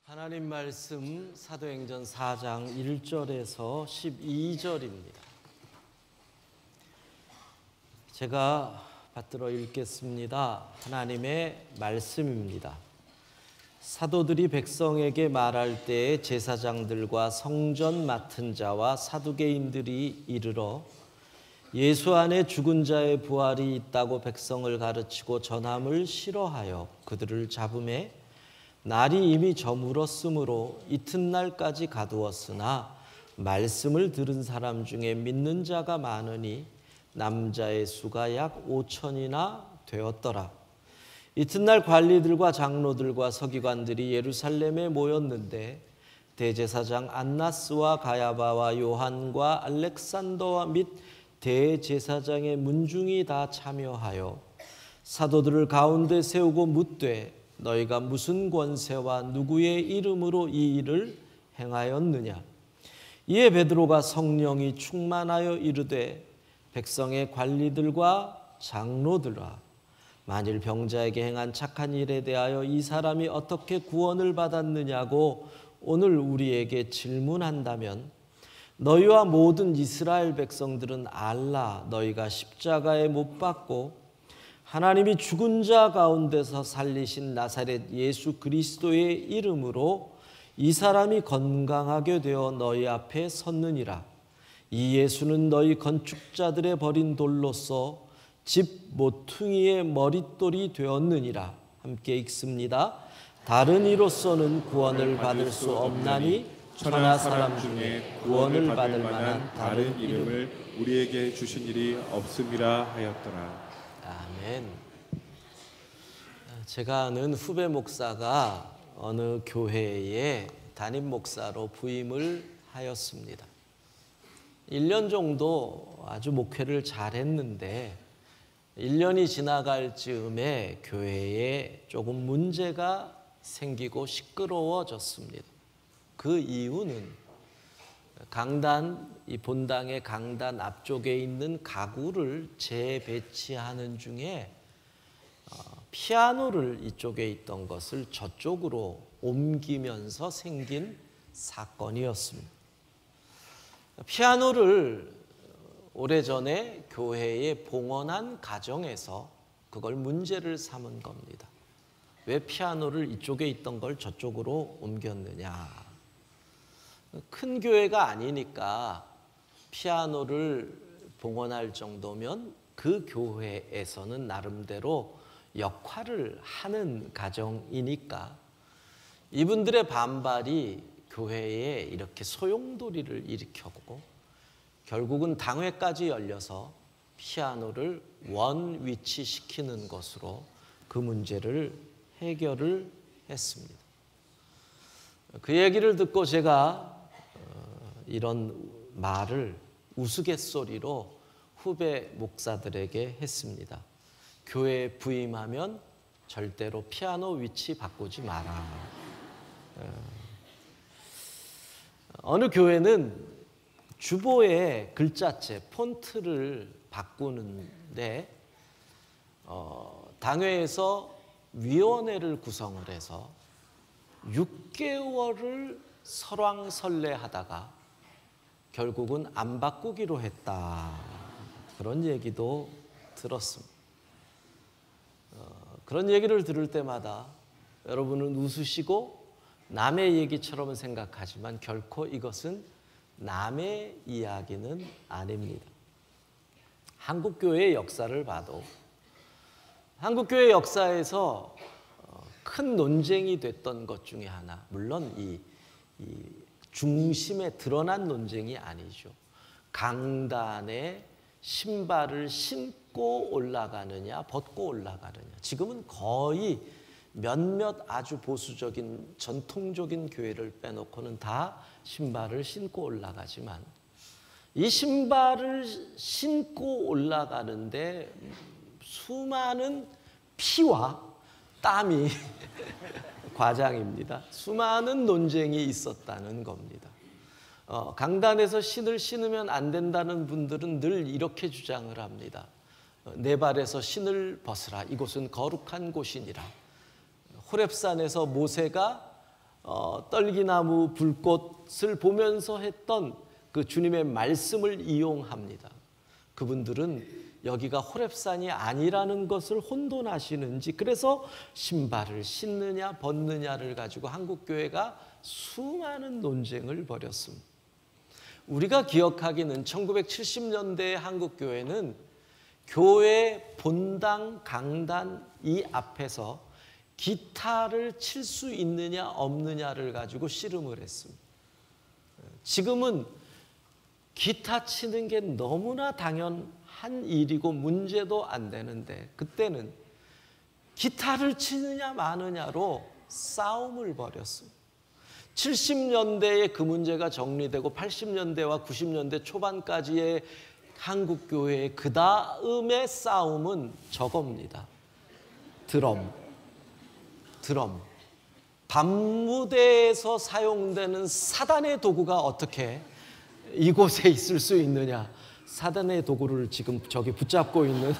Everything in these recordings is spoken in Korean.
하나님 말씀 사도행전 4장 1절에서 12절입니다. 제가 받들어 읽겠습니다. 하나님의 말씀입니다. 사도들이 백성에게 말할 때에 제사장들과 성전 맡은 자와 사두개인들이 이르러 예수 안에 죽은 자의 부활이 있다고 백성을 가르치고 전함을 싫어하여 그들을 잡음에 날이 이미 저물었으므로 이튿날까지 가두었으나 말씀을 들은 사람 중에 믿는 자가 많으니 남자의 수가 약 5천이나 되었더라. 이튿날 관리들과 장로들과 서기관들이 예루살렘에 모였는데 대제사장 안나스와 가야바와 요한과 알렉산더와 및 대제사장의 문중이 다 참여하여 사도들을 가운데 세우고 묻되 너희가 무슨 권세와 누구의 이름으로 이 일을 행하였느냐? 이에 베드로가 성령이 충만하여 이르되 백성의 관리들과 장로들아, 만일 병자에게 행한 착한 일에 대하여 이 사람이 어떻게 구원을 받았느냐고 오늘 우리에게 질문한다면 너희와 모든 이스라엘 백성들은 알라. 너희가 십자가에 못 박고 하나님이 죽은 자 가운데서 살리신 나사렛 예수 그리스도의 이름으로 이 사람이 건강하게 되어 너희 앞에 섰느니라. 이 예수는 너희 건축자들의 버린 돌로서 집 모퉁이의 머릿돌이 되었느니라. 함께 읽습니다. 다른 이로서는 구원을 받을 수 없나니 천하 사람 중에 구원을 받을 만한 다른 이름을 우리에게 주신 일이 없음이라 하였더라. 아멘. 제가 아는 후배 목사가 어느 교회에 담임 목사로 부임을 하였습니다. 1년 정도 아주 목회를 잘했는데 1년이 지나갈 즈음에 교회에 조금 문제가 생기고 시끄러워졌습니다. 그 이유는 강단, 이 본당의 강단 앞쪽에 있는 가구를 재배치하는 중에 피아노를 이쪽에 있던 것을 저쪽으로 옮기면서 생긴 사건이었습니다. 피아노를 오래전에 교회에 봉헌한 가정에서 그걸 문제를 삼은 겁니다. 왜 피아노를 이쪽에 있던 걸 저쪽으로 옮겼느냐? 큰 교회가 아니니까 피아노를 봉헌할 정도면 그 교회에서는 나름대로 역할을 하는 가정이니까 이분들의 반발이 교회에 이렇게 소용돌이를 일으켰고 결국은 당회까지 열려서 피아노를 원 위치시키는 것으로 그 문제를 해결을 했습니다. 그 얘기를 듣고 제가 이런 말을 우스갯소리로 후배 목사들에게 했습니다. 교회에 부임하면 절대로 피아노 위치 바꾸지 마라. 어느 교회는 주보의 글자체, 폰트를 바꾸는데 당회에서 위원회를 구성을 해서 6개월을 설왕설래하다가 결국은 안 바꾸기로 했다. 그런 얘기도 들었습니다. 그런 얘기를 들을 때마다 여러분은 웃으시고 남의 얘기처럼 생각하지만 결코 이것은 남의 이야기는 아닙니다. 한국교회의 역사를 봐도 한국교회 역사에서 큰 논쟁이 됐던 것 중에 하나, 물론 이 중심에 드러난 논쟁이 아니죠. 강단에 신발을 신고 올라가느냐 벗고 올라가느냐. 지금은 거의 몇몇 아주 보수적인 전통적인 교회를 빼놓고는 다 신발을 신고 올라가지만 이 신발을 신고 올라가는데 수많은 피와 땀이 과장입니다. 수많은 논쟁이 있었다는 겁니다. 강단에서 신을 신으면 안 된다는 분들은 늘 이렇게 주장을 합니다. 내 발에서 신을 벗으라. 이곳은 거룩한 곳이니라. 호렙산에서 모세가 떨기나무 불꽃을 보면서 했던 그 주님의 말씀을 이용합니다. 그분들은 여기가 호렙산이 아니라는 것을 혼돈하시는지 그래서 신발을 신느냐 벗느냐를 가지고 한국교회가 수많은 논쟁을 벌였습니다. 우리가 기억하기는 1970년대의 한국교회는 교회 본당, 강단 이 앞에서 기타를 칠 수 있느냐 없느냐를 가지고 씨름을 했습니다. 지금은 기타 치는 게 너무나 당연한 일이고 문제도 안 되는데 그때는 기타를 치느냐 마느냐로 싸움을 벌였습니다. 70년대에 그 문제가 정리되고 80년대와 90년대 초반까지의 한국교회의 그 다음의 싸움은 저겁니다. 드럼. 밤무대에서 사용되는 사단의 도구가 어떻게 이곳에 있을 수 있느냐. 사단의 도구를 지금 저기 붙잡고 있는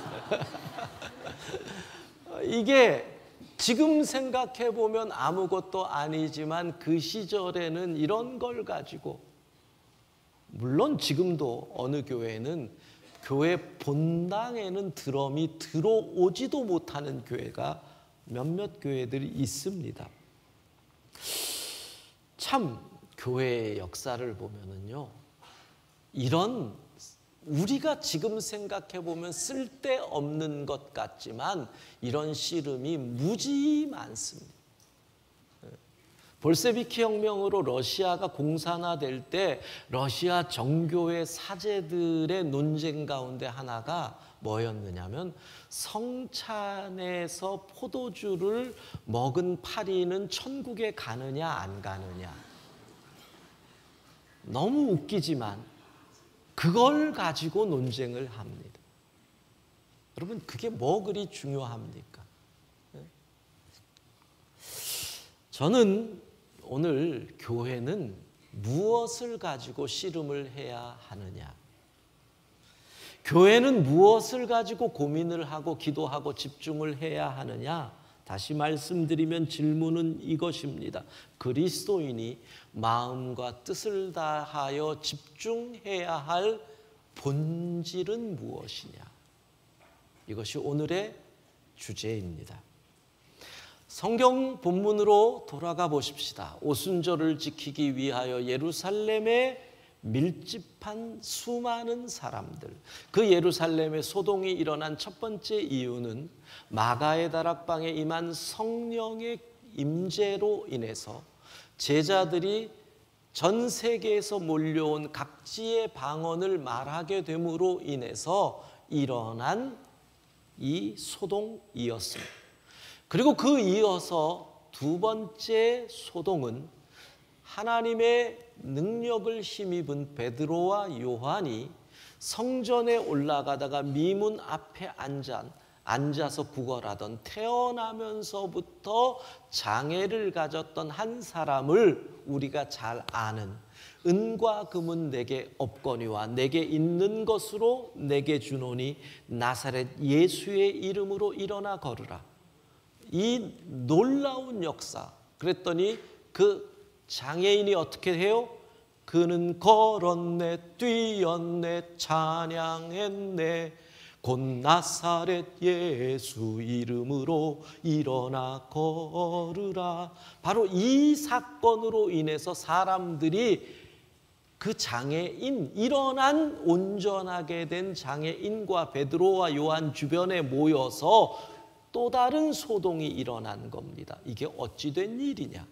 이게 지금 생각해 보면 아무것도 아니지만 그 시절에는 이런 걸 가지고 물론 지금도 어느 교회는 교회 본당에는 드럼이 들어오지도 못하는 교회가 몇몇 교회들이 있습니다. 참 교회의 역사를 보면은요, 이런 우리가 지금 생각해 보면 쓸데없는 것 같지만 이런 씨름이 무지 많습니다. 볼세비키 혁명으로 러시아가 공산화될 때 러시아 정교회 사제들의 논쟁 가운데 하나가 뭐였느냐면 성찬에서 포도주를 먹은 파리는 천국에 가느냐 안 가느냐. 너무 웃기지만 그걸 가지고 논쟁을 합니다. 여러분 그게 뭐 그리 중요합니까? 저는 오늘 교회는 무엇을 가지고 씨름을 해야 하느냐? 교회는 무엇을 가지고 고민을 하고 기도하고 집중을 해야 하느냐? 다시 말씀드리면 질문은 이것입니다. 그리스도인이 마음과 뜻을 다하여 집중해야 할 본질은 무엇이냐? 이것이 오늘의 주제입니다. 성경 본문으로 돌아가 보십시다. 오순절을 지키기 위하여 예루살렘에 밀집한 수많은 사람들. 그 예루살렘의 소동이 일어난 첫 번째 이유는 마가의 다락방에 임한 성령의 임재로 인해서 제자들이 전 세계에서 몰려온 각지의 방언을 말하게 됨으로 인해서 일어난 이 소동이었습니다. 그리고 그 이어서 두 번째 소동은 하나님의 능력을 힘입은 베드로와 요한이 성전에 올라가다가 미문 앞에 앉아서 구걸하던 태어나면서부터 장애를 가졌던 한 사람을 우리가 잘 아는 은과 금은 내게 없거니와 내게 있는 것으로 내게 주노니 나사렛 예수의 이름으로 일어나 걸으라. 이 놀라운 역사. 그랬더니 그 장애인이 어떻게 해요? 그는 걸었네, 뛰었네, 찬양했네. 곧 나사렛 예수 이름으로 일어나 걸으라. 바로 이 사건으로 인해서 사람들이 그 장애인, 일어난 온전하게 된 장애인과 베드로와 요한 주변에 모여서 또 다른 소동이 일어난 겁니다. 이게 어찌 된 일이냐?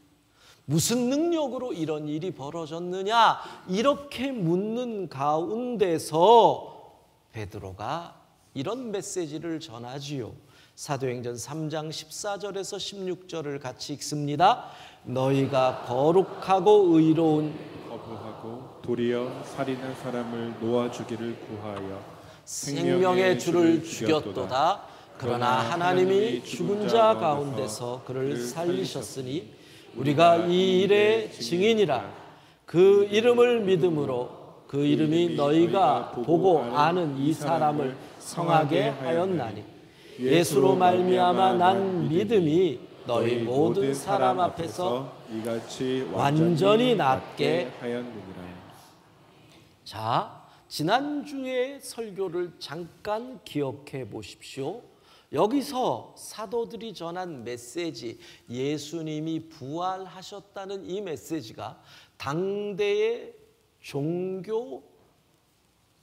무슨 능력으로 이런 일이 벌어졌느냐? 이렇게 묻는 가운데서 베드로가 이런 메시지를 전하지요. 사도행전 3장 14절에서 16절을 같이 읽습니다. 너희가 거룩하고 의로운 거부하고 도리어 살인한 사람을 놓아주기를 구하여 생명의 주를 죽였도다. 그러나 하나님이 죽은 자 가운데서 그를 살리셨으니 우리가 이 일의 증인이라. 그 이름을 믿음으로 그 이름이 너희가 보고 아는 이 사람을 성하게 하였나니 예수로 말미암아 난 믿음이 너희 모든 사람 앞에서 이같이 완전히 낫게 하였느니라. 자, 지난주의 설교를 잠깐 기억해 보십시오. 여기서 사도들이 전한 메시지, 예수님이 부활하셨다는 이 메시지가 당대의 종교,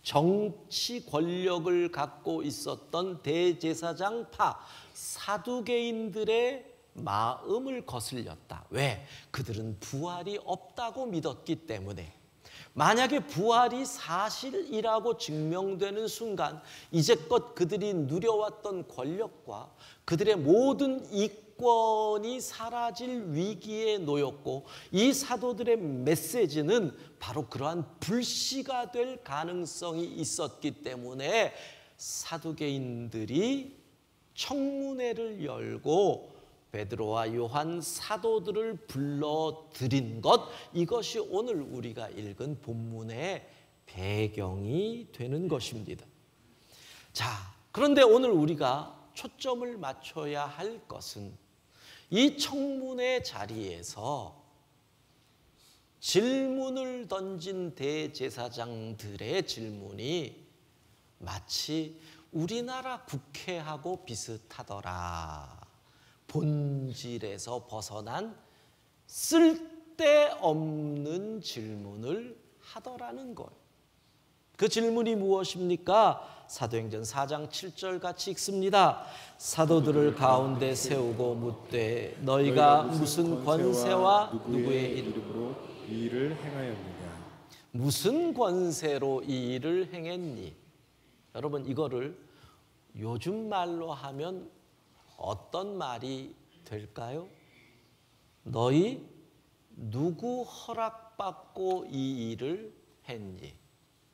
정치 권력을 갖고 있었던 대제사장파 사두개인들의 마음을 거슬렸다. 왜? 그들은 부활이 없다고 믿었기 때문에. 만약에 부활이 사실이라고 증명되는 순간 이제껏 그들이 누려왔던 권력과 그들의 모든 이권이 사라질 위기에 놓였고, 이 사도들의 메시지는 바로 그러한 불씨가 될 가능성이 있었기 때문에 사두개인들이 청문회를 열고 베드로와 요한 사도들을 불러들인 것, 이것이 오늘 우리가 읽은 본문의 배경이 되는 것입니다. 자, 그런데 오늘 우리가 초점을 맞춰야 할 것은 이 청문회 자리에서 질문을 던진 대제사장들의 질문이 마치 우리나라 국회하고 비슷하더라. 본질에서 벗어난 쓸데없는 질문을 하더라는 거예요. 그 질문이 무엇입니까? 사도행전 4장 7절 같이 읽습니다. 사도들을 가운데 세우고 묻되 너희가 무슨 권세와 누구의 이름으로 이 일을 행하였느냐. 무슨 권세로 이 일을 행했니? 여러분, 이거를 요즘 말로 하면 어떤 말이 될까요? 너희 누구 허락받고 이 일을 했니?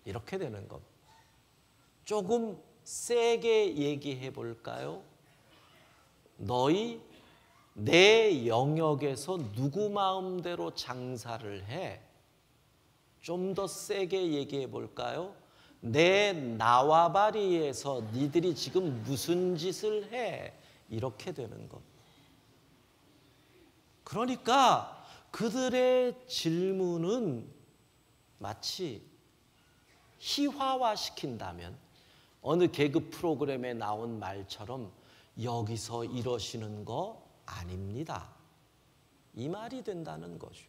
이렇게 되는 겁니다. 조금 세게 얘기해 볼까요? 너희 내 영역에서 누구 마음대로 장사를 해? 좀 더 세게 얘기해 볼까요? 내 나와바리에서 니들이 지금 무슨 짓을 해? 이렇게 되는 것. 그러니까 그들의 질문은 마치 희화화시킨다면 어느 개그 프로그램에 나온 말처럼 여기서 이러시는 거 아닙니다. 이 말이 된다는 거죠.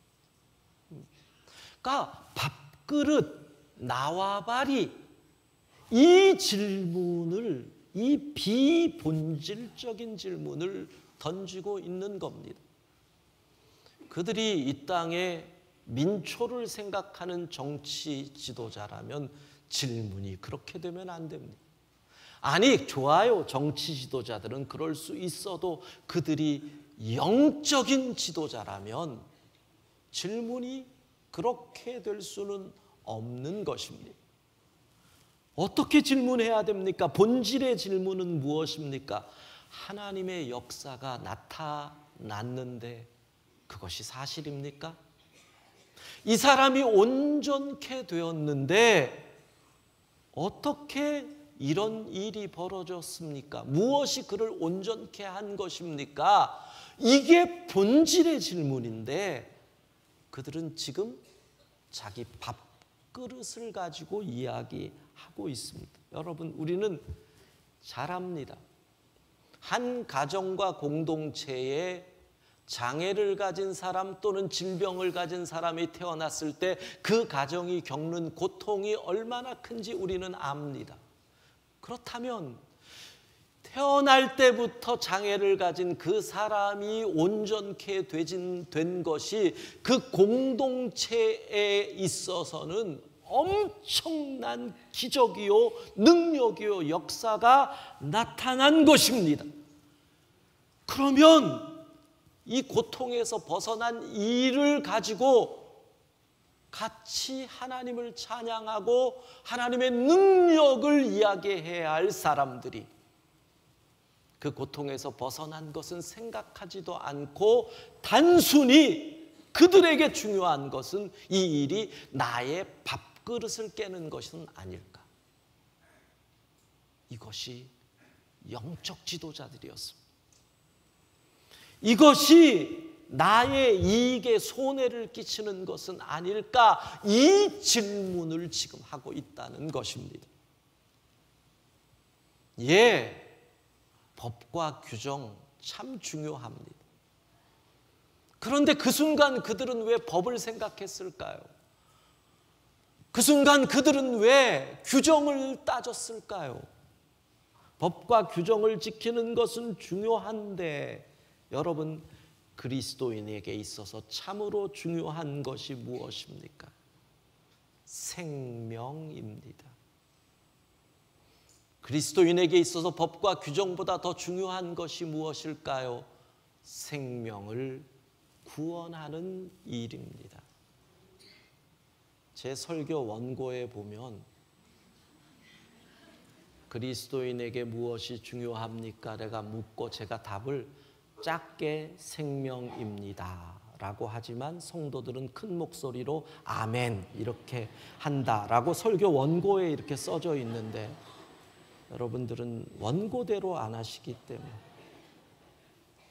그러니까 밥그릇, 나와바리, 이 질문을, 이 비본질적인 질문을 던지고 있는 겁니다. 그들이 이 땅에 민초를 생각하는 정치 지도자라면 질문이 그렇게 되면 안 됩니다. 아니, 좋아요. 정치 지도자들은 그럴 수 있어도 그들이 영적인 지도자라면 질문이 그렇게 될 수는 없는 것입니다. 어떻게 질문해야 됩니까? 본질의 질문은 무엇입니까? 하나님의 역사가 나타났는데 그것이 사실입니까? 이 사람이 온전케 되었는데 어떻게 이런 일이 벌어졌습니까? 무엇이 그를 온전케 한 것입니까? 이게 본질의 질문인데 그들은 지금 자기 밥그릇을 가지고 이야기하고 있습니다. 여러분, 우리는 잘 압니다. 한 가정과 공동체에 장애를 가진 사람 또는 질병을 가진 사람이 태어났을 때 그 가정이 겪는 고통이 얼마나 큰지 우리는 압니다. 그렇다면 태어날 때부터 장애를 가진 그 사람이 온전케 된 것이 그 공동체에 있어서는 엄청난 기적이요, 능력이요, 역사가 나타난 것입니다. 그러면 이 고통에서 벗어난 이를 가지고 같이 하나님을 찬양하고 하나님의 능력을 이야기해야 할 사람들이 그 고통에서 벗어난 것은 생각하지도 않고 단순히 그들에게 중요한 것은 이 일이 나의 밥그릇을 깨는 것은 아닐까. 이것이 영적 지도자들이었습니다. 이것이 나의 이익에 손해를 끼치는 것은 아닐까? 이 질문을 지금 하고 있다는 것입니다. 예, 법과 규정 참 중요합니다. 그런데 그 순간 그들은 왜 법을 생각했을까요? 그 순간 그들은 왜 규정을 따졌을까요? 법과 규정을 지키는 것은 중요한데 여러분, 그리스도인에게 있어서 참으로 중요한 것이 무엇입니까? 생명입니다. 그리스도인에게 있어서 법과 규정보다 더 중요한 것이 무엇일까요? 생명을 구원하는 일입니다. 제 설교 원고에 보면 그리스도인에게 무엇이 중요합니까? 내가 묻고 제가 답을 짧게 생명입니다 라고 하지만 성도들은 큰 목소리로 아멘 이렇게 한다라고 설교 원고에 이렇게 써져 있는데 여러분들은 원고대로 안 하시기 때문에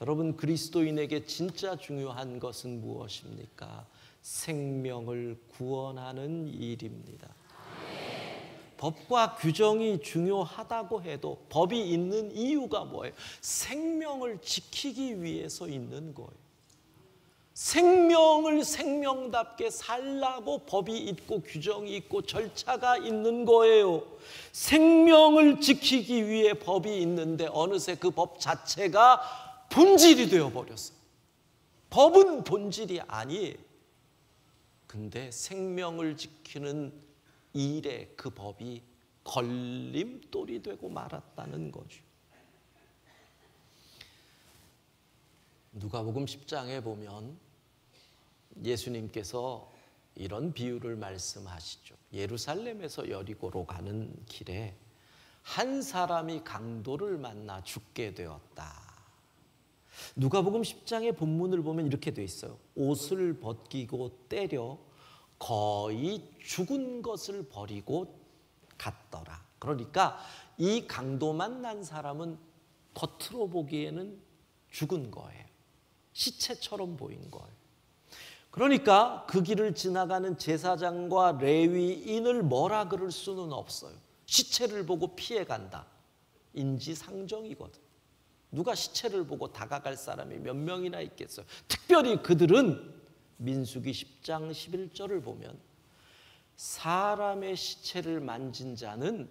여러분, 그리스도인에게 진짜 중요한 것은 무엇입니까? 생명을 구원하는 일입니다. 법과 규정이 중요하다고 해도 법이 있는 이유가 뭐예요? 생명을 지키기 위해서 있는 거예요. 생명을 생명답게 살라고 법이 있고 규정이 있고 절차가 있는 거예요. 생명을 지키기 위해 법이 있는데 어느새 그 법 자체가 본질이 되어버렸어요. 법은 본질이 아니에요. 근데 생명을 지키는 일에 그 법이 걸림돌이 되고 말았다는 거죠. 누가복음 10장에 보면 예수님께서 이런 비유를 말씀하시죠. 예루살렘에서 여리고로 가는 길에 한 사람이 강도를 만나 죽게 되었다. 누가복음 10장의 본문을 보면 이렇게 돼 있어요. 옷을 벗기고 때려 거의 죽은 것을 버리고 갔더라. 그러니까 이 강도 만난 사람은 겉으로 보기에는 죽은 거예요. 시체처럼 보인 거예요. 그러니까 그 길을 지나가는 제사장과 레위인을 뭐라 그럴 수는 없어요. 시체를 보고 피해간다. 인지상정이거든. 누가 시체를 보고 다가갈 사람이 몇 명이나 있겠어요. 특별히 그들은 민수기 10장 11절을 보면 사람의 시체를 만진 자는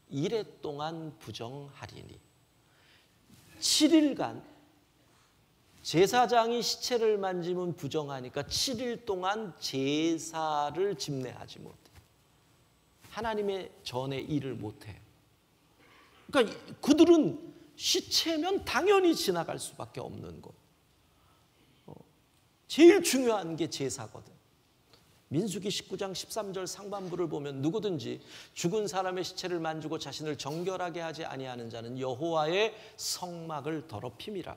이래 동안 부정하리니 7일간 제사장이 시체를 만지면 부정하니까 7일 동안 제사를 집례하지 못해. 하나님의 전의 일을 못해요. 그러니까 그들은 시체면 당연히 지나갈 수밖에 없는 거. 제일 중요한 게 제사거든. 민수기 19장 13절 상반부를 보면 누구든지 죽은 사람의 시체를 만지고 자신을 정결하게 하지 아니하는 자는 여호와의 성막을 더럽힘이라.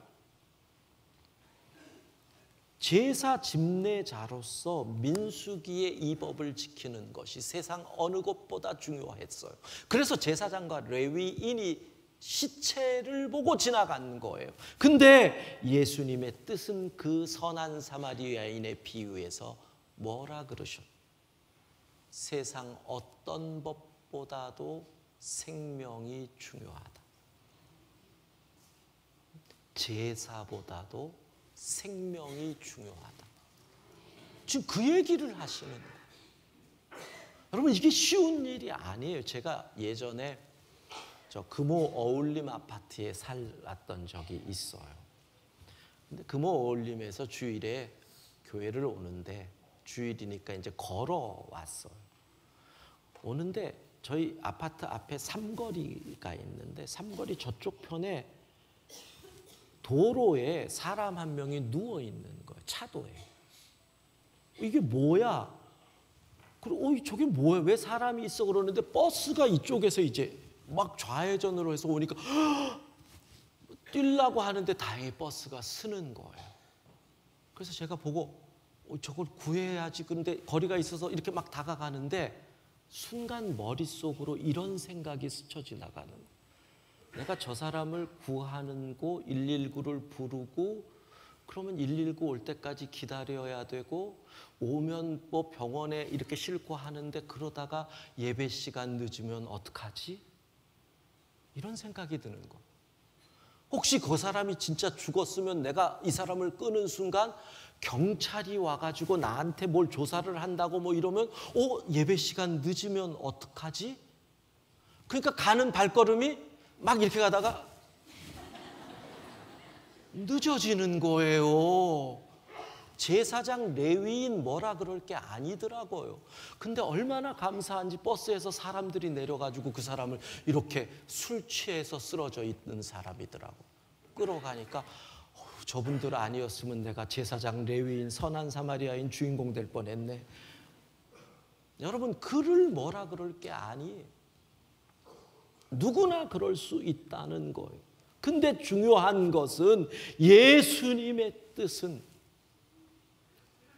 제사 집례자로서 민수기의 이 법을 지키는 것이 세상 어느 것보다 중요했어요. 그래서 제사장과 레위인이 시체를 보고 지나간 거예요. 근데 예수님의 뜻은 그 선한 사마리아인의 비유에서 뭐라 그러셨어요? 세상 어떤 법보다도 생명이 중요하다. 제사보다도 생명이 중요하다. 지금 그 얘기를 하시는 거예요. 여러분, 이게 쉬운 일이 아니에요. 제가 예전에 저 금호 어울림 아파트에 살았던 적이 있어요. 근데 금호 어울림에서 주일에 교회를 오는데 주일이니까 이제 걸어왔어요. 오는데 저희 아파트 앞에 삼거리가 있는데 삼거리 저쪽 편에 도로에 사람 한 명이 누워 있는 거예요. 차도에. 이게 뭐야? 그리고 저게 뭐야? 왜 사람이 있어? 그러는데 버스가 이쪽에서 이제 막 좌회전으로 해서 오니까 뛰려고 하는데 다행히 버스가 쓰는 거예요. 그래서 제가 보고 저걸 구해야지. 근데 거리가 있어서 이렇게 막 다가가는데 순간 머릿속으로 이런 생각이 스쳐 지나가는 거예요. 내가 저 사람을 구하는 거 119를 부르고 그러면 119 올 때까지 기다려야 되고 오면 뭐 병원에 이렇게 싣고 하는데 그러다가 예배 시간 늦으면 어떡하지? 이런 생각이 드는 거. 혹시 그 사람이 진짜 죽었으면 내가 이 사람을 끄는 순간 경찰이 와가지고 나한테 뭘 조사를 한다고 뭐 이러면 예배 시간 늦으면 어떡하지? 그러니까 가는 발걸음이 막 이렇게 가다가 늦어지는 거예요. 제사장 레위인 뭐라 그럴 게 아니더라고요. 근데 얼마나 감사한지 버스에서 사람들이 내려가지고 그 사람을 이렇게 술 취해서 쓰러져 있는 사람이더라고. 끌어가니까 저분들 아니었으면 내가 제사장 레위인 선한 사마리아인 주인공 될 뻔했네. 여러분, 그를 뭐라 그럴 게 아니에요. 누구나 그럴 수 있다는 거예요. 근데 중요한 것은 예수님의 뜻은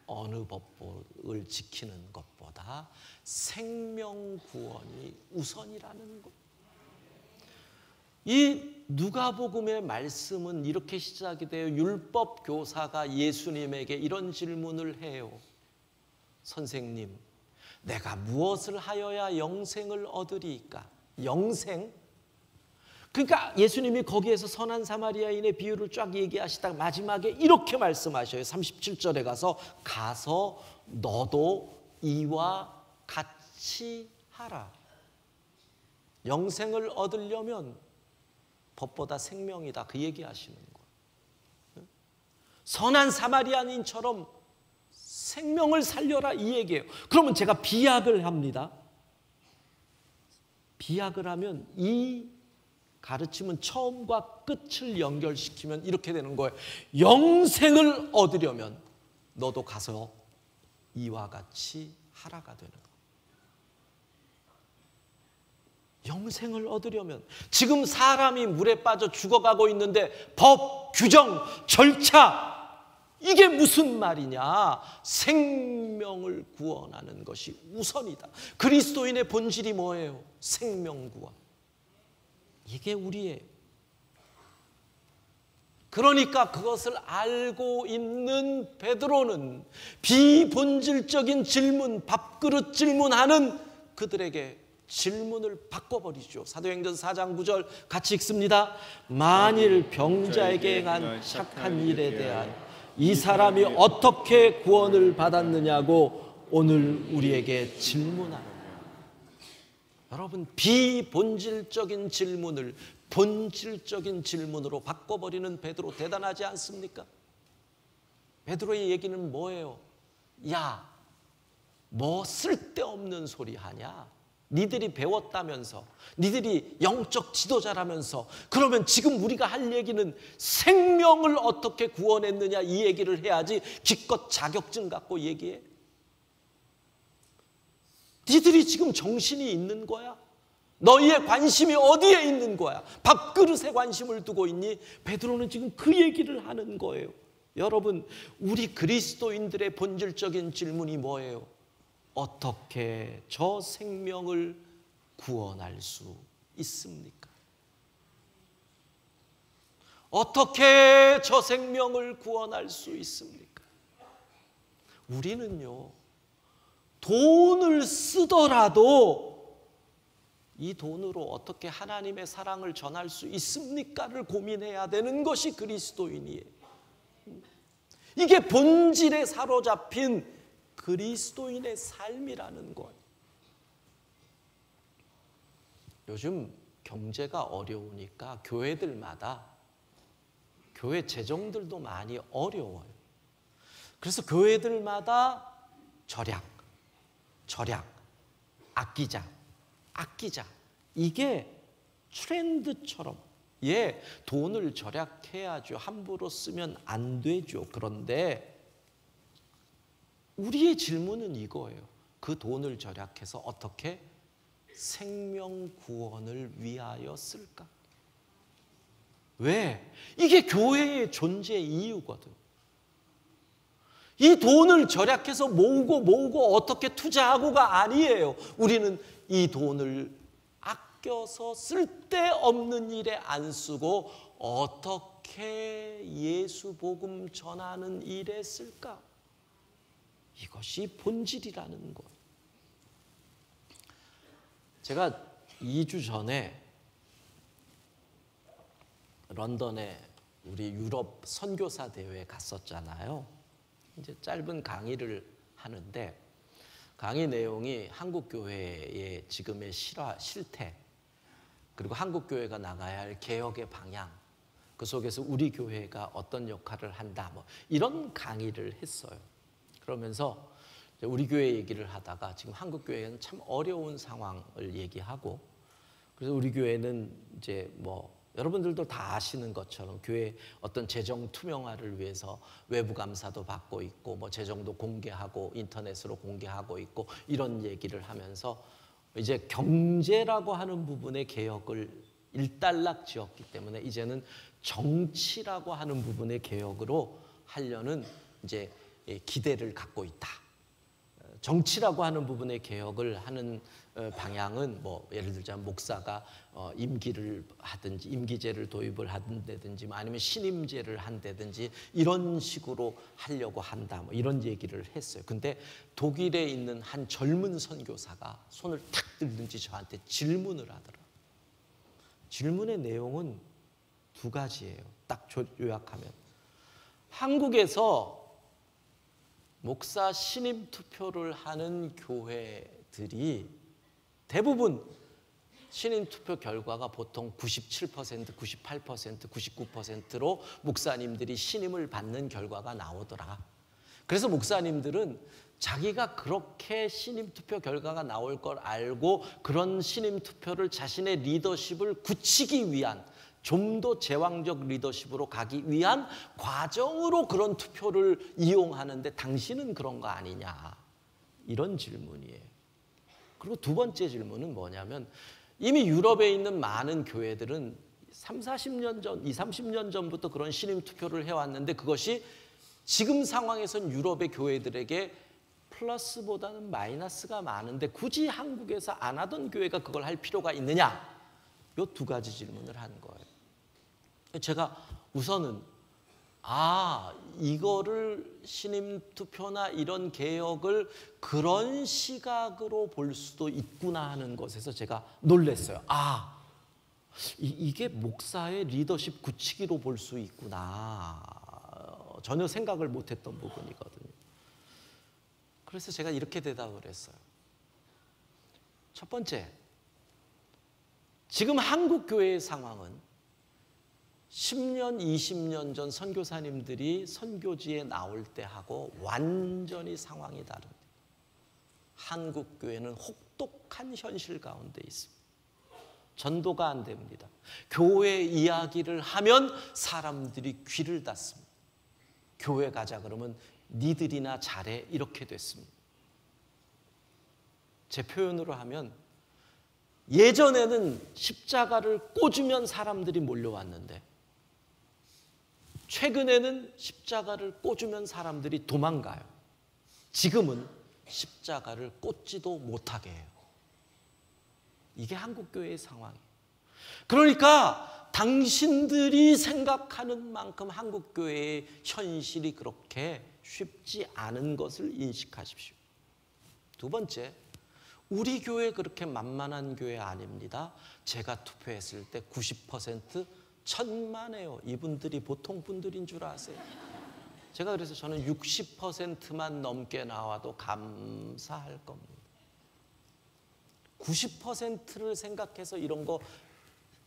어느 법을 지키는 것보다 생명 구원이 우선이라는 것. 이 누가복음의 말씀은 이렇게 시작이 돼요. 율법 교사가 예수님에게 이런 질문을 해요. 선생님, 내가 무엇을 하여야 영생을 얻으리이까? 영생? 그러니까 예수님이 거기에서 선한 사마리아인의 비유를 쫙 얘기하시다가 마지막에 이렇게 말씀하셔요. 37절에 가서 너도 이와 같이 하라. 영생을 얻으려면 법보다 생명이다, 그 얘기하시는 거예요. 선한 사마리아인처럼 생명을 살려라, 이 얘기예요. 그러면 제가 비약을 합니다. 비약을 하면 이 가르침은 처음과 끝을 연결시키면 이렇게 되는 거예요. 영생을 얻으려면 너도 가서 이와 같이 하라가 되는 거예요. 영생을 얻으려면 지금 사람이 물에 빠져 죽어가고 있는데 법, 규정, 절차, 이게 무슨 말이냐? 생명을 구원하는 것이 우선이다. 그리스도인의 본질이 뭐예요? 생명 구원. 이게 우리의. 그러니까 그것을 알고 있는 베드로는 비본질적인 질문, 밥그릇 질문하는 그들에게 질문을 바꿔버리죠. 사도행전 4장 9절 같이 읽습니다. 만일 병자에게 행한 착한 일에 대한 이 사람이 어떻게 구원을 받았느냐고 오늘 우리에게 질문하는. 여러분, 비본질적인 질문을 본질적인 질문으로 바꿔버리는 베드로 대단하지 않습니까? 베드로의 얘기는 뭐예요? 야, 뭐 쓸데없는 소리 하냐? 니들이 배웠다면서, 니들이 영적 지도자라면서, 그러면 지금 우리가 할 얘기는 생명을 어떻게 구원했느냐, 이 얘기를 해야지 기껏 자격증 갖고 얘기해? 니들이 지금 정신이 있는 거야? 너희의 관심이 어디에 있는 거야? 밥그릇에 관심을 두고 있니? 베드로는 지금 그 얘기를 하는 거예요. 여러분, 우리 그리스도인들의 본질적인 질문이 뭐예요? 어떻게 저 생명을 구원할 수 있습니까? 어떻게 저 생명을 구원할 수 있습니까? 우리는요, 돈을 쓰더라도 이 돈으로 어떻게 하나님의 사랑을 전할 수 있습니까를 고민해야 되는 것이 그리스도인이에요. 이게 본질에 사로잡힌 그리스도인의 삶이라는 거예요. 요즘 경제가 어려우니까 교회들마다 교회 재정들도 많이 어려워요. 그래서 교회들마다 절약, 아끼자. 이게 트렌드처럼, 돈을 절약해야죠. 함부로 쓰면 안 되죠. 그런데 우리의 질문은 이거예요. 그 돈을 절약해서 어떻게 생명 구원을 위하여 쓸까? 왜? 이게 교회의 존재 이유거든. 이 돈을 절약해서 모으고 어떻게 투자하고가 아니에요. 우리는 이 돈을 아껴서 쓸데없는 일에 안 쓰고 어떻게 그렇게 예수 복음 전하는 일에 쓸까? 이것이 본질이라는 것. 제가 2주 전에 런던에 우리 유럽 선교사 대회에 갔었잖아요. 이제 짧은 강의를 하는데 강의 내용이 한국 교회의 지금의 실태, 그리고 한국 교회가 나가야 할 개혁의 방향, 그 속에서 우리 교회가 어떤 역할을 한다, 뭐 이런 강의를 했어요. 그러면서 우리 교회 얘기를 하다가 지금 한국 교회는 참 어려운 상황을 얘기하고, 그래서 우리 교회는 이제 뭐 여러분들도 다 아시는 것처럼 교회 어떤 재정 투명화를 위해서 외부 감사도 받고 있고, 뭐 재정도 공개하고 인터넷으로 공개하고 있고, 이런 얘기를 하면서 이제 경제라고 하는 부분의 개혁을 일단락 지었기 때문에 이제는 정치라고 하는 부분의 개혁으로 하려는 이제 기대를 갖고 있다. 정치라고 하는 부분의 개혁을 하는 방향은 뭐 예를 들자면 목사가 임기를 하든지 임기제를 도입을 한다든지 아니면 신임제를 한다든지 이런 식으로 하려고 한다, 뭐 이런 얘기를 했어요. 근데 독일에 있는 한 젊은 선교사가 손을 탁 들든지 저한테 질문을 하더라고요. 질문의 내용은 두 가지예요. 딱 요약하면 한국에서 목사 신임 투표를 하는 교회들이 대부분 신임 투표 결과가 보통 97%, 98%, 99%로 목사님들이 신임을 받는 결과가 나오더라. 그래서 목사님들은 자기가 그렇게 신임 투표 결과가 나올 걸 알고 그런 신임 투표를 자신의 리더십을 굳히기 위한, 좀 더 제왕적 리더십으로 가기 위한 과정으로 그런 투표를 이용하는데 당신은 그런 거 아니냐, 이런 질문이에요. 그리고 두 번째 질문은 뭐냐면 이미 유럽에 있는 많은 교회들은 30년 전, 30년 전부터 그런 신임 투표를 해왔는데 그것이 지금 상황에선 유럽의 교회들에게 플러스보다는 마이너스가 많은데 굳이 한국에서 안 하던 교회가 그걸 할 필요가 있느냐, 이 두 가지 질문을 한 거예요. 제가 우선은 이거를 신임 투표나 이런 개혁을 그런 시각으로 볼 수도 있구나 하는 것에서 제가 놀랐어요. 이게 목사의 리더십 굳히기로 볼 수 있구나. 전혀 생각을 못했던 부분이거든요. 그래서 제가 이렇게 대답을 했어요. 첫 번째, 지금 한국 교회의 상황은 10년, 20년 전 선교사님들이 선교지에 나올 때하고 완전히 상황이 다릅니다. 한국 교회는 혹독한 현실 가운데 있습니다. 전도가 안 됩니다. 교회 이야기를 하면 사람들이 귀를 닫습니다. 교회 가자 그러면 니들이나 잘해, 이렇게 됐습니다. 제 표현으로 하면 예전에는 십자가를 꽂으면 사람들이 몰려왔는데 최근에는 십자가를 꽂으면 사람들이 도망가요. 지금은 십자가를 꽂지도 못하게 해요. 이게 한국교회의 상황이에요. 그러니까 당신들이 생각하는 만큼 한국교회의 현실이 그렇게 쉽지 않은 것을 인식하십시오. 두 번째, 우리 교회 그렇게 만만한 교회 아닙니다. 제가 투표했을 때 90% 천만에요. 이분들이 보통 분들인 줄 아세요? 제가 그래서 저는 60%만 넘게 나와도 감사할 겁니다. 90%를 생각해서 이런 거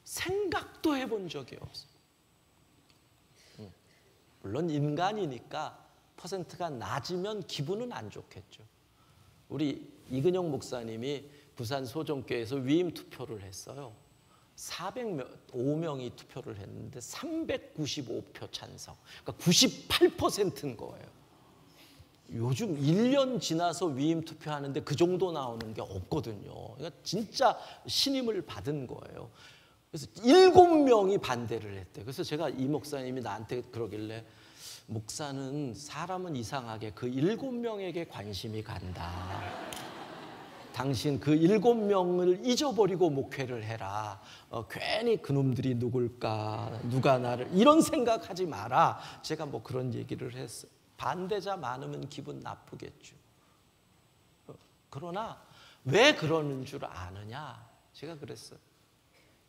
생각도 해본 적이 없어요. 물론 인간이니까 퍼센트가 낮으면 기분은 안 좋겠죠. 우리 이근영 목사님이 부산 소정교회에서 위임 투표를 했어요. 405명이 투표를 했는데 395표 찬성. 그러니까 98%인 거예요. 요즘 1년 지나서 위임 투표하는데 그 정도 나오는 게 없거든요. 그러니까 진짜 신임을 받은 거예요. 그래서 7명이 반대를 했대요. 그래서 제가 이 목사님이 나한테 그러길래 목사는 사람은 이상하게 그 7명에게 관심이 간다. 당신 그 7명을 잊어버리고 목회를 해라. 괜히 그놈들이 누굴까, 누가 나를, 이런 생각하지 마라. 제가 뭐 그런 얘기를 했어요. 반대자 많으면 기분 나쁘겠죠. 그러나 왜 그러는 줄 아느냐? 제가 그랬어요.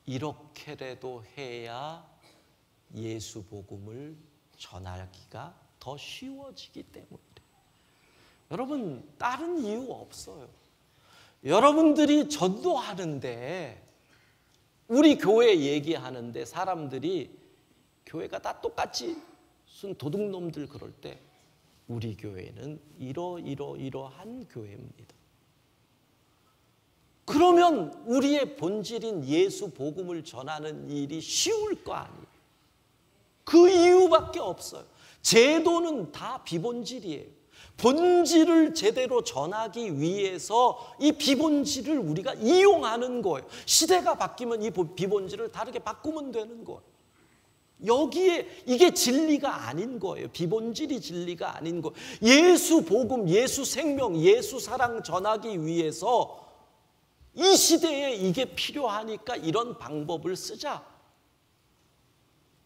이렇게라도 해야 예수 복음을 전하기가 더 쉬워지기 때문이에요. 여러분, 다른 이유 없어요. 여러분들이 전도하는데, 우리 교회 얘기하는데 사람들이 교회가 다 똑같이 순 도둑놈들 그럴 때 우리 교회는 이러한 교회입니다. 그러면 우리의 본질인 예수 복음을 전하는 일이 쉬울 거 아니에요. 그 이유밖에 없어요. 제도는 다 비본질이에요. 본질을 제대로 전하기 위해서 이 비본질을 우리가 이용하는 거예요. 시대가 바뀌면 이 비본질을 다르게 바꾸면 되는 거예요. 여기에 이게 진리가 아닌 거예요. 비본질이 진리가 아닌 거예요. 예수 복음, 예수 생명, 예수 사랑 전하기 위해서 이 시대에 이게 필요하니까 이런 방법을 쓰자.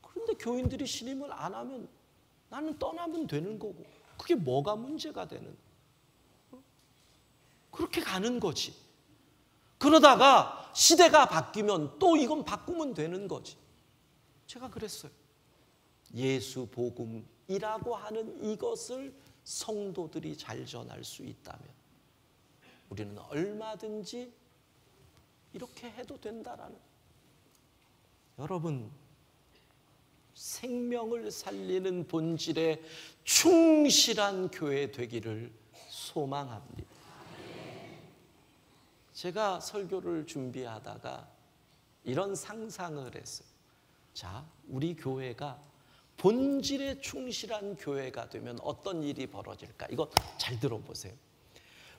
그런데 교인들이 신임을 안 하면 나는 떠나면 되는 거고, 그게 뭐가 문제가 되는? 그렇게 가는 거지. 그러다가 시대가 바뀌면 또 이건 바꾸면 되는 거지. 제가 그랬어요. 예수 복음이라고 하는 이것을 성도들이 잘 전할 수 있다면 우리는 얼마든지 이렇게 해도 된다라는. 여러분, 생명을 살리는 본질에 충실한 교회 되기를 소망합니다. 제가 설교를 준비하다가 이런 상상을 했어요. 자, 우리 교회가 본질에 충실한 교회가 되면 어떤 일이 벌어질까? 이거 잘 들어보세요.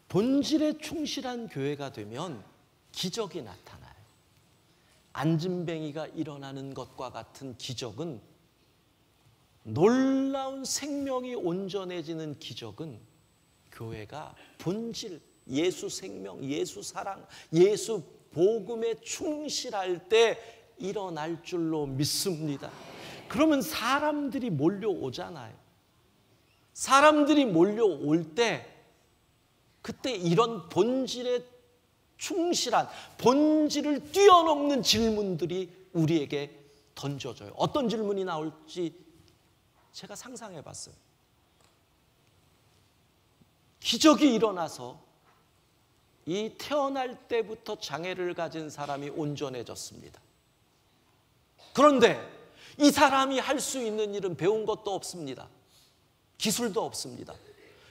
본질에 충실한 교회가 되면 기적이 나타나요. 안진뱅이가 일어나는 것과 같은 기적은, 놀라운 생명이 온전해지는 기적은 교회가 본질, 예수 생명, 예수 사랑, 예수 복음에 충실할 때 일어날 줄로 믿습니다. 그러면 사람들이 몰려오잖아요. 사람들이 몰려올 때 그때 이런 본질에 충실한, 본질을 뛰어넘는 질문들이 우리에게 던져져요. 어떤 질문이 나올지 제가 상상해 봤어요. 기적이 일어나서 이 태어날 때부터 장애를 가진 사람이 온전해졌습니다. 그런데 이 사람이 할 수 있는 일은 배운 것도 없습니다. 기술도 없습니다.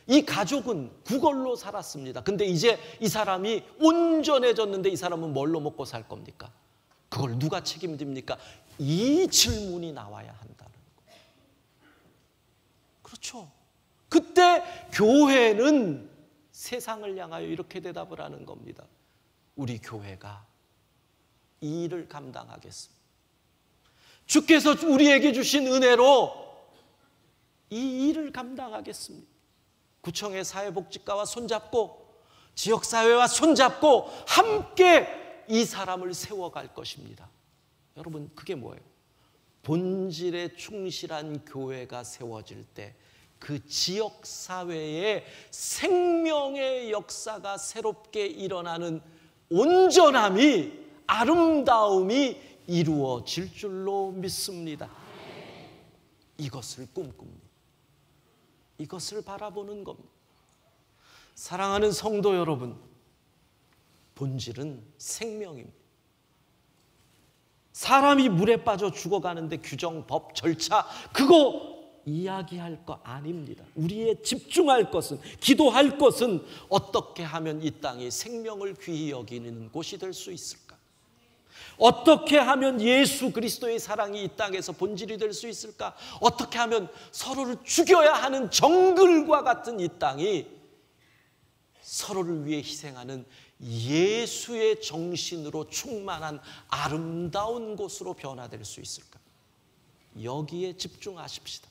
이 가족은 구걸로 살았습니다. 근데 이제 이 사람이 온전해졌는데 이 사람은 뭘로 먹고 살 겁니까? 그걸 누가 책임집니까? 이 질문이 나와야 한다는 거예요. 그렇죠. 그때 교회는 세상을 향하여 이렇게 대답을 하는 겁니다. 우리 교회가 이 일을 감당하겠습니다. 주께서 우리에게 주신 은혜로 이 일을 감당하겠습니다. 구청의 사회복지과와 손잡고, 지역사회와 손잡고 함께 이 사람을 세워갈 것입니다. 여러분, 그게 뭐예요? 본질에 충실한 교회가 세워질 때 그 지역사회에 생명의 역사가 새롭게 일어나는 온전함이, 아름다움이 이루어질 줄로 믿습니다. 이것을 꿈꿉니다. 이것을 바라보는 겁니다. 사랑하는 성도 여러분, 본질은 생명입니다. 사람이 물에 빠져 죽어가는데 규정, 법, 절차, 그거 이야기할 거 아닙니다. 우리의 집중할 것은, 기도할 것은 어떻게 하면 이 땅이 생명을 귀히 여기는 곳이 될 수 있을까? 어떻게 하면 예수 그리스도의 사랑이 이 땅에서 본질이 될 수 있을까? 어떻게 하면 서로를 죽여야 하는 정글과 같은 이 땅이 서로를 위해 희생하는 예수의 정신으로 충만한 아름다운 곳으로 변화될 수 있을까? 여기에 집중하십시다.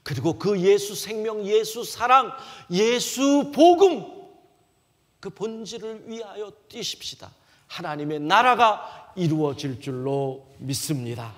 그리고 그 예수 생명, 예수 사랑, 예수 복음, 그 본질을 위하여 뛰십시다. 하나님의 나라가 이루어질 줄로 믿습니다.